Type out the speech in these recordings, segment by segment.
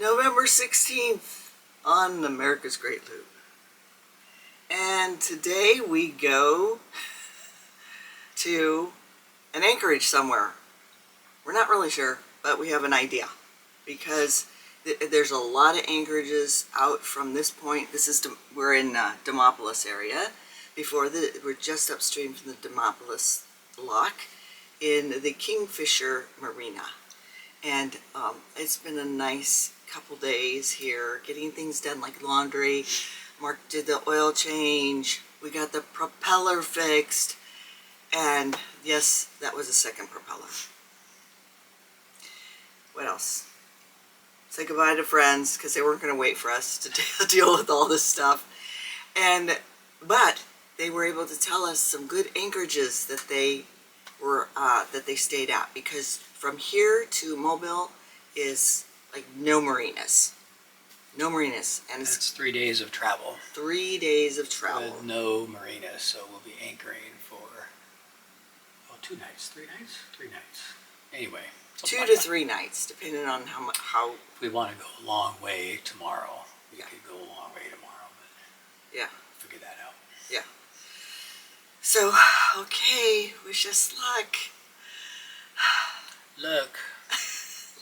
November 16th on America's Great Loop. And today we go to an anchorage somewhere. We're not really sure, but we have an idea because there's a lot of anchorages out from this point. We're in Demopolis area. We're just upstream from the Demopolis lock in the Kingfisher Marina. And it's been a nice couple days here, getting things done like laundry. Mark did the oil change. We got the propeller fixed. And yes, that was a second propeller. What else? Say goodbye to friends because they weren't going to wait for us to deal with all this stuff. But they were able to tell us some good anchorages that they stayed at, because from here to Mobile is like no marinas. No marinas. And it's 3 days of travel. 3 days of travel. With no marinas, so we'll be anchoring for 2 nights, 3 nights? 3 nights. Anyway. 2 to 3 nights, depending on how if we want to go a long way tomorrow, we could go a long way tomorrow, but yeah, figure that out. Yeah. So, okay, wish us luck.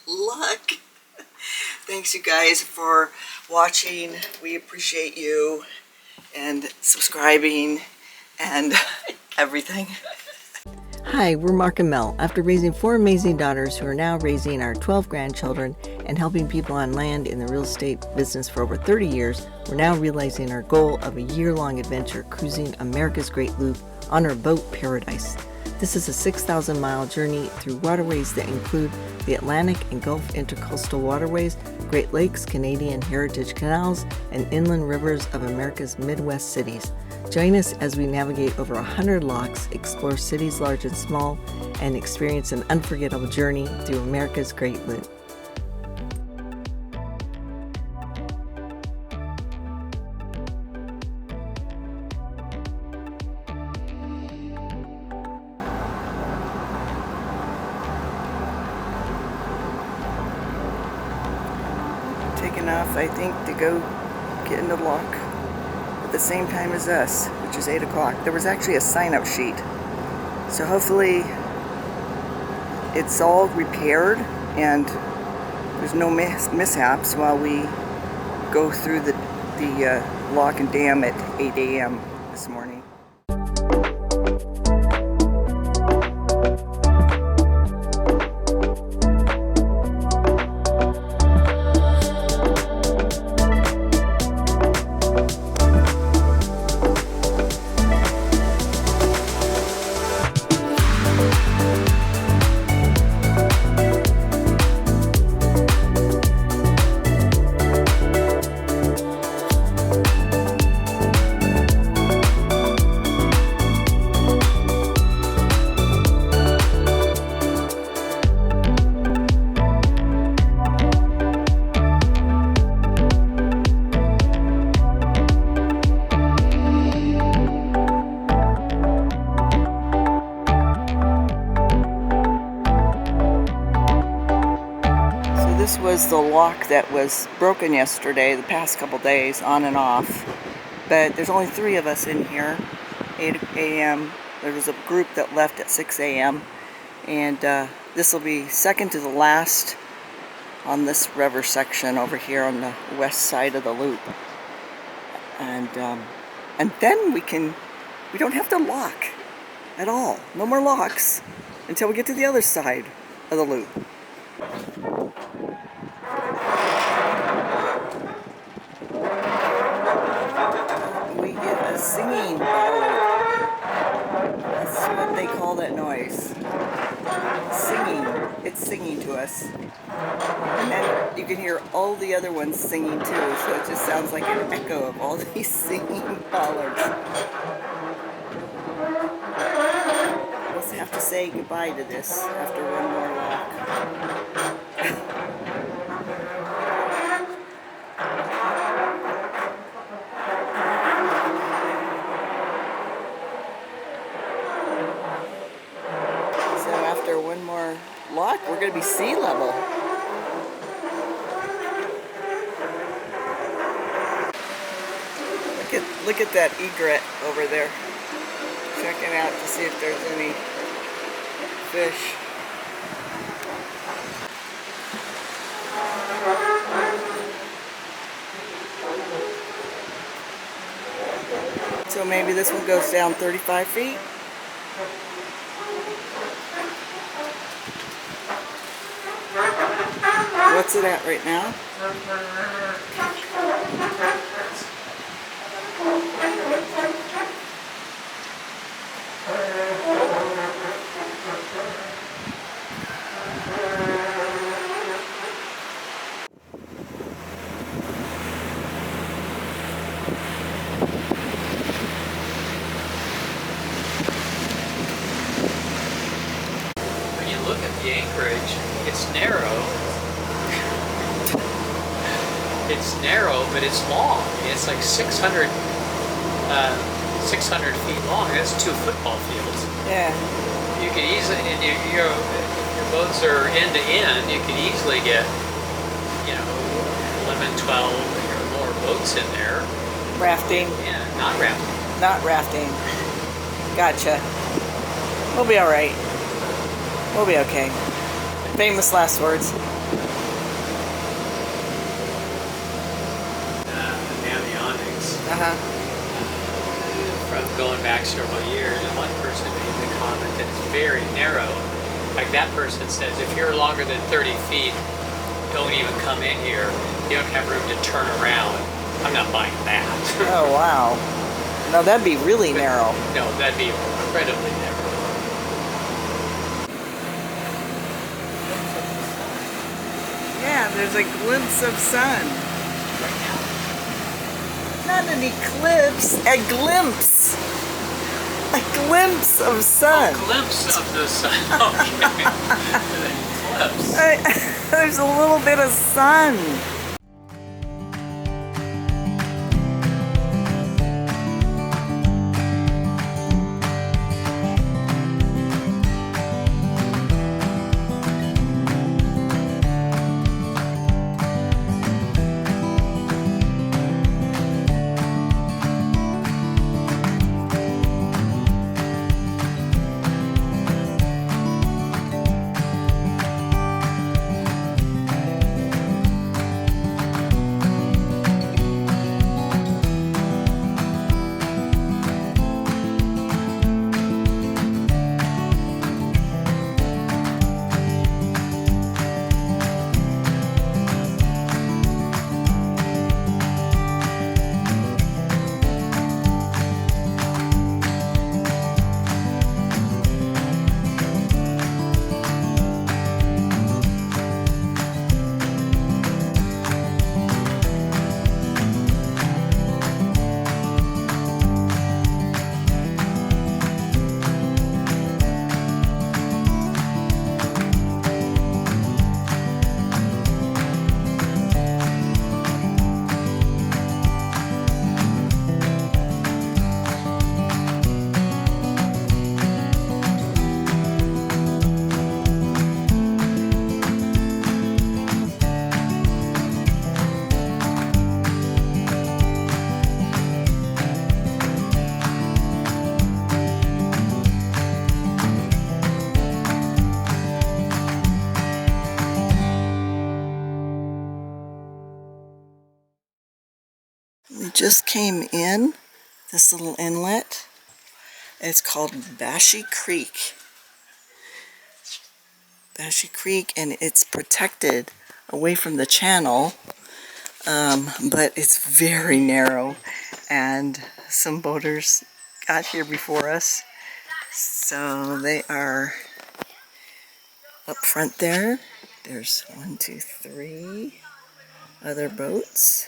Luck. Thanks you guys for watching. We appreciate you and subscribing and everything. Hi, we're Mark and Mel. After raising 4 amazing daughters who are now raising our 12 grandchildren and helping people on land in the real estate business for over 30 years, we're now realizing our goal of a year-long adventure cruising America's Great Loop on our boat Paradise. This is a 6,000-mile journey through waterways that include the Atlantic and Gulf intercoastal waterways, Great Lakes, Canadian heritage canals, and inland rivers of America's Midwest cities. Join us as we navigate over 100 locks, explore cities large and small, and experience an unforgettable journey through America's Great Loop. Taking off, I think, to go get in the lock at the same time as us, which is 8 o'clock. There was actually a sign-up sheet, so hopefully it's all repaired and there's no mishaps while we go through the lock and dam at 8 a.m. this morning. This was the lock that was broken yesterday, the past couple days, on and off. But there's only 3 of us in here, 8 a.m. There was a group that left at 6 a.m. And this will be second to the last on this river section over here on the west side of the loop. And then we don't have to lock at all. No more locks until we get to the other side of the loop. We get a singing boat. That's what they call that noise. Singing. It's singing to us. And then you can hear all the other ones singing too, so it just sounds like an echo of all these singing bollards. We'll have to say goodbye to this after one more walk. One more lock, we're going to be sea level. look at that egret over there. Checking out to see if there's any fish. So maybe this one goes down 35 feet. What's it at right now? When you look at the anchorage, it's narrow. It's narrow, but it's long. It's like 600 feet long. That's 2 football fields. Yeah. You could easily, and if your boats are end to end, you could easily get, 11, 12 or more boats in there. Rafting. Yeah, not rafting. Not rafting. Gotcha. We'll be alright. We'll be okay. Famous last words. Navionics. From going back several years, and one person made the comment that it's very narrow. Like that person says, if you're longer than 30 feet, don't even come in here. You don't have room to turn around. I'm not buying that. Oh, wow. No, that'd be really narrow. No, that'd be incredibly narrow. Yeah, there's a glimpse of sun. Right now. Not an eclipse, a glimpse. A glimpse of sun. A glimpse of the sun. Okay. An eclipse. There's a little bit of sun. We just came in this little inlet. It's called Bashy Creek. Bashy Creek, and it's protected away from the channel, but it's very narrow, and some boaters got here before us, so they are up front there. There's 1, 2, 3 other boats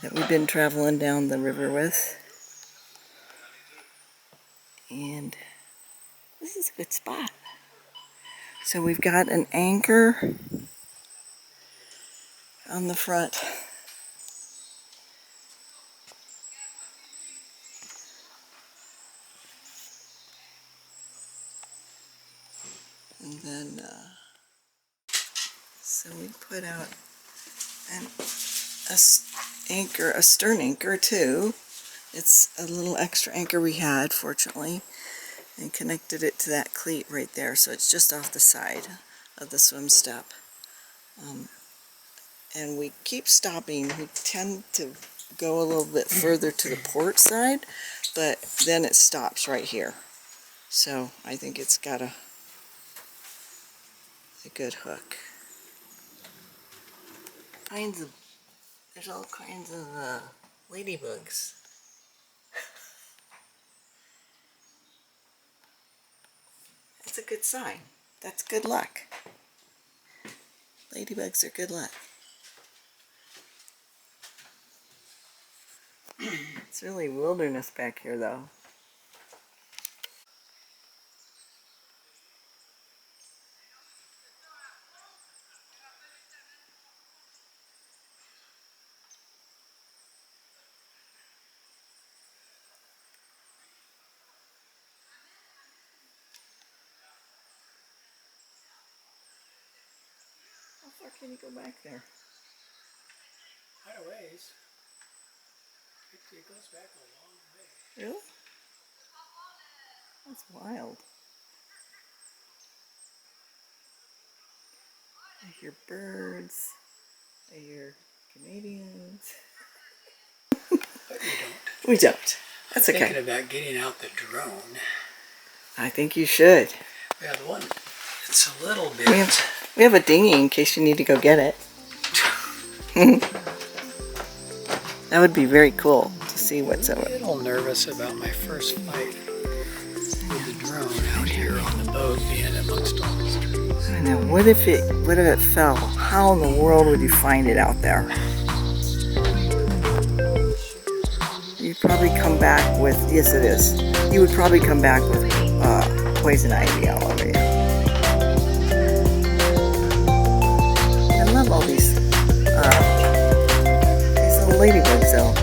that we've been traveling down the river with. And this is a good spot. So we've got an anchor on the front. And then, so we put out a anchor, a stern anchor too. It's a little extra anchor we had, fortunately, and connected it to that cleat right there, so it's just off the side of the swim step. And we keep stopping. We tend to go a little bit further to the port side, but then it stops right here. So I think it's got a good hook. There's all kinds of ladybugs. That's a good sign. That's good luck. Ladybugs are good luck. It's really wilderness back here, though. How far can you go back there? Quite a ways. It goes back a long way. Really? That's wild. I hear birds. I hear Canadians. But we don't. We don't. That's okay. Thinking about getting out the drone. I think you should. We have one. It's a little bit. We have a dinghy in case you need to go get it. That would be very cool to see what's over. I'm a little nervous about my first flight with the drone out here on the boat, being amongst all these trees. I know. What if it fell? How in the world would you find it out there? You'd probably come back with, yes it is. You would probably come back with poison ivy all over you. I love all these little ladybugs though.